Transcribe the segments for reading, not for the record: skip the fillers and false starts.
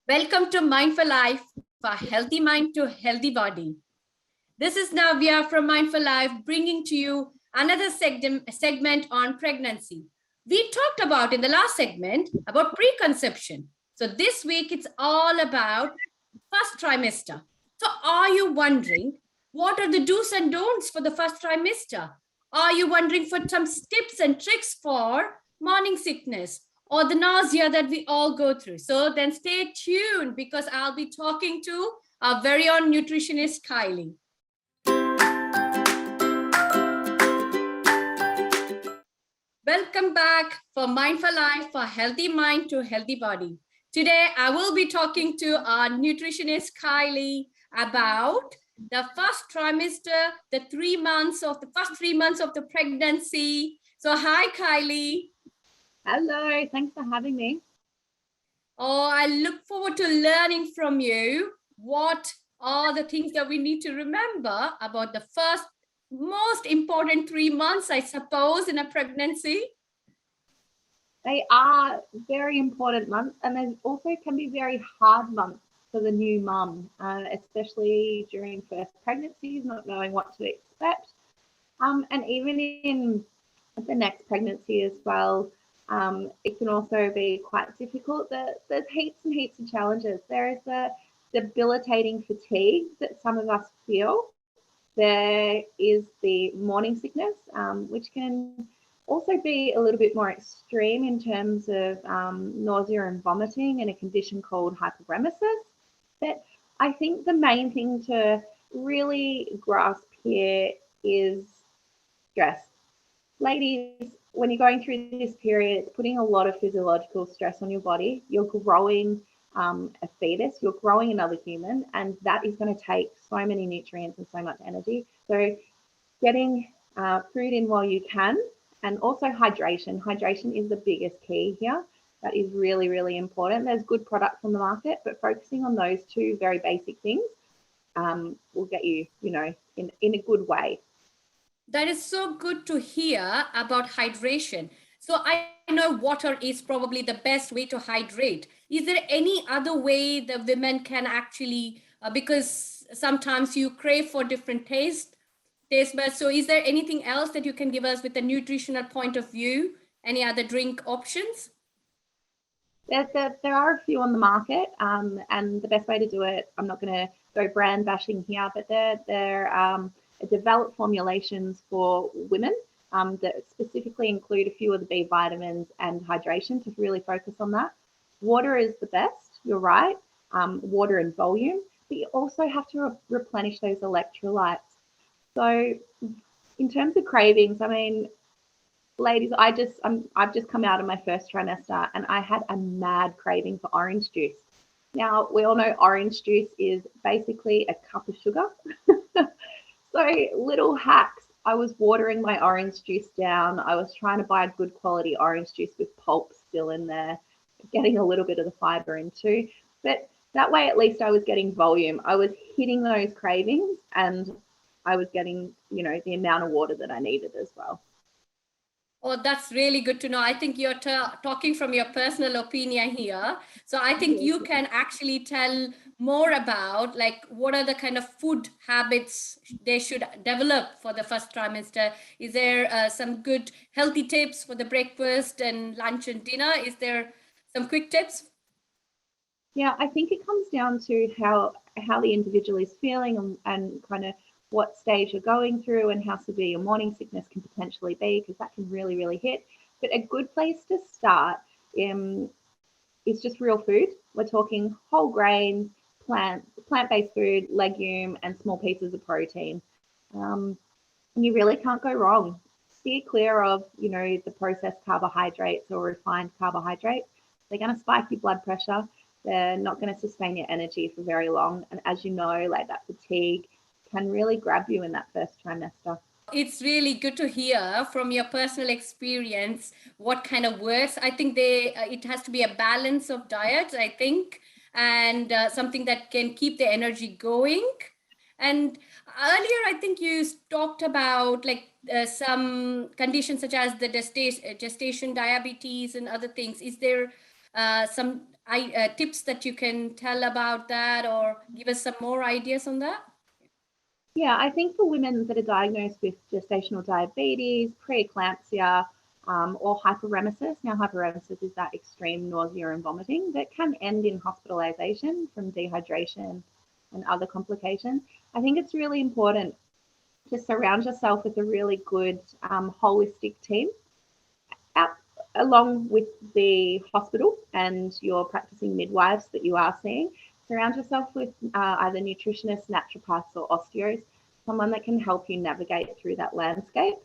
Welcome to Mindful Life for Healthy Mind to Healthy Body. This is Navya from Mindful Life bringing to you another segment on pregnancy. We talked about in the last segment about preconception. So this week it's all about first trimester. So are you wondering what are the do's and don'ts for the first trimester? Are you wondering for some tips and tricks for morning sickness or the nausea that we all go through? So then stay tuned because I'll be talking to our very own nutritionist, Kylie. Welcome back for Mindful Life for Healthy Mind to Healthy Body. Today, I will be talking to our nutritionist, Kylie, about the first trimester, the first 3 months of the pregnancy. So hi, Kylie. Hello, thanks for having me. Oh, I look forward to learning from you. What are the things that we need to remember about the first most important 3 months, I suppose, in a pregnancy? They are very important months, and they also can be very hard months for the new mum, especially during first pregnancies, not knowing what to expect. And even in the next pregnancy as well, it can also be quite difficult. There's heaps and heaps of challenges. There is the debilitating fatigue that some of us feel. There is the morning sickness, which can also be a little bit more extreme in terms of nausea and vomiting in a condition called hyperemesis. But I think the main thing to really grasp here is stress. Ladies, when you're going through this period, it's putting a lot of physiological stress on your body. You're growing a fetus, you're growing another human, and that is going to take so many nutrients and so much energy. So getting food in while you can, and also hydration. Hydration is the biggest key here. That is really, really important. There's good products on the market, but focusing on those two very basic things will get you, in a good way. That is so good to hear about hydration. So I know water is probably the best way to hydrate. Is there any other way the women can actually, because sometimes you crave for different taste buds. So is there anything else that you can give us with a nutritional point of view? Any other drink options? There are a few on the market, and the best way to do it, I'm not going to go brand bashing here, but they're developed formulations for women that specifically include a few of the B vitamins and hydration to really focus on that. Water is the best, you're right, water and volume, but you also have to replenish those electrolytes. So in terms of cravings, I mean, ladies, I've just come out of my first trimester and I had a mad craving for orange juice. Now, we all know orange juice is basically a cup of sugar. So little hacks. I was watering my orange juice down. I was trying to buy a good quality orange juice with pulp still in there, getting a little bit of the fiber in too. But that way, at least I was getting volume. I was hitting those cravings and I was getting, the amount of water that I needed as well. Oh, that's really good to know. I think you're talking from your personal opinion here. So I think you can actually tell more about like what are the kind of food habits they should develop for the first trimester. Is there some good healthy tips for the breakfast and lunch and dinner? Is there some quick tips? Yeah, I think it comes down to how the individual is feeling and kind of what stage you're going through and how severe your morning sickness can potentially be, because that can really, really hit. But a good place to start is just real food. We're talking whole grains, plant-based food, legume, and small pieces of protein. And you really can't go wrong. Steer clear of, the processed carbohydrates or refined carbohydrates. They're going to spike your blood pressure. They're not going to sustain your energy for very long. And as you know, like that fatigue can really grab you in that first trimester. It's really good to hear from your personal experience what kind of works. I think it has to be a balance of diets, I think, and something that can keep the energy going. And earlier, I think you talked about like some conditions such as the gestation diabetes and other things. Is there some tips that you can tell about that, or give us some more ideas on that? Yeah, I think for women that are diagnosed with gestational diabetes, preeclampsia, or hyperemesis. Now, hyperemesis is that extreme nausea and vomiting that can end in hospitalization from dehydration and other complications. I think it's really important to surround yourself with a really good holistic team out, along with the hospital and your practicing midwives that you are seeing. Surround yourself with either nutritionists, naturopaths, or osteos, someone that can help you navigate through that landscape.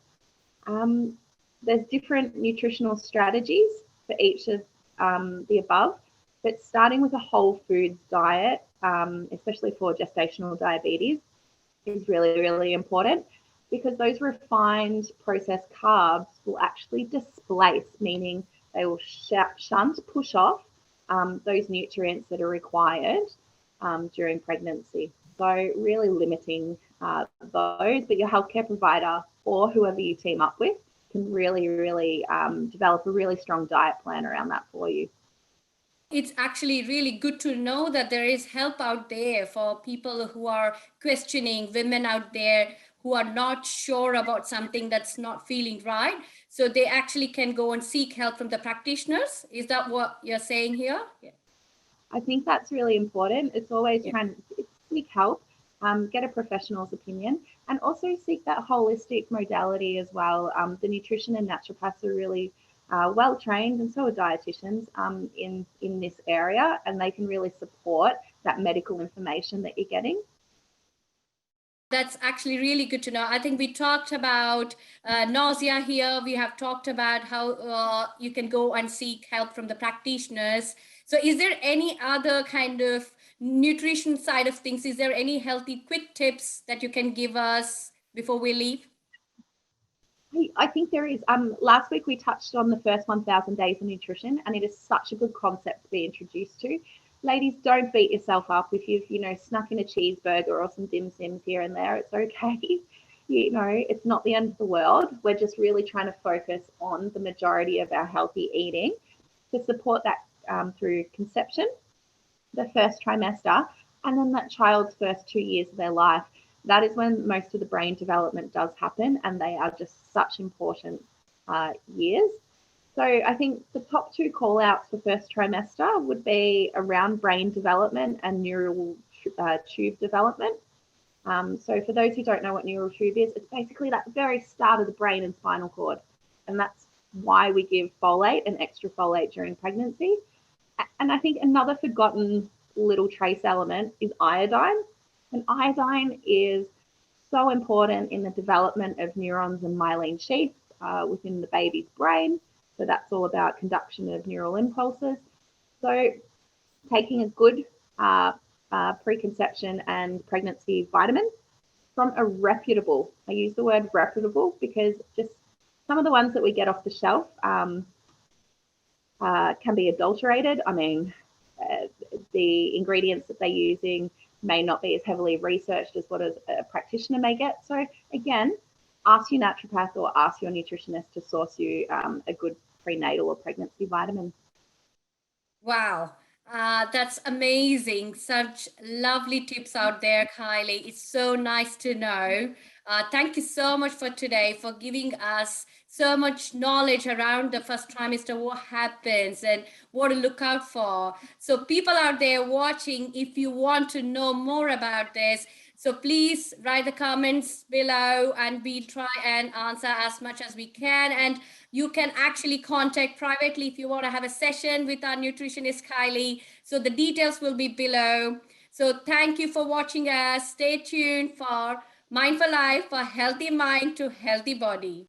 There's different nutritional strategies for each of the above, but starting with a whole foods diet, especially for gestational diabetes, is really, really important, because those refined processed carbs will actually displace, meaning they will push off those nutrients that are required during pregnancy. So really limiting those, but your healthcare provider or whoever you team up with can really, really develop a really strong diet plan around that for you. It's actually really good to know that there is help out there for people who are questioning, women out there who are not sure about something that's not feeling right. So they actually can go and seek help from the practitioners. Is that what you're saying here? Yeah. I think that's really important. It's always trying to seek help, get a professional's opinion, and also seek that holistic modality as well. The nutrition and naturopaths are really well trained, and so are dietitians in this area, and they can really support that medical information that you're getting. That's actually really good to know. I think we talked about nausea here. We have talked about how you can go and seek help from the practitioners. So is there any other kind of nutrition side of things? Is there any healthy quick tips that you can give us before we leave? I think there is. Last week we touched on the first 1,000 days of nutrition, and it is such a good concept to be introduced to. Ladies, don't beat yourself up if you've snuck in a cheeseburger or some dim sims here and there. It's okay. It's not the end of the world. We're just really trying to focus on the majority of our healthy eating to support that through conception, the first trimester, and then that child's first 2 years of their life. That is when most of the brain development does happen, and they are just such important years. So I think the top two call outs for first trimester would be around brain development and neural tube development. So for those who don't know what neural tube is, it's basically that very start of the brain and spinal cord. And that's why we give folate and extra folate during pregnancy. And I think another forgotten little trace element is iodine. And iodine is so important in the development of neurons and myelin sheaths within the baby's brain. So that's all about conduction of neural impulses. So taking a good preconception and pregnancy vitamin from a reputable, I use the word reputable because just some of the ones that we get off the shelf can be adulterated. I mean, the ingredients that they're using may not be as heavily researched as what a practitioner may get. So again, ask your naturopath or ask your nutritionist to source you a good prenatal or pregnancy vitamin. Wow, that's amazing. Such lovely tips out there, Kylie. It's so nice to know. Thank you so much for today, for giving us so much knowledge around the first trimester, what happens and what to look out for. So people out there watching, if you want to know more about this, so please write the comments below and we try and answer as much as we can. And you can actually contact privately if you want to have a session with our nutritionist, Kylie. So the details will be below. So thank you for watching us. Stay tuned for Mindful Life, for healthy mind to healthy body.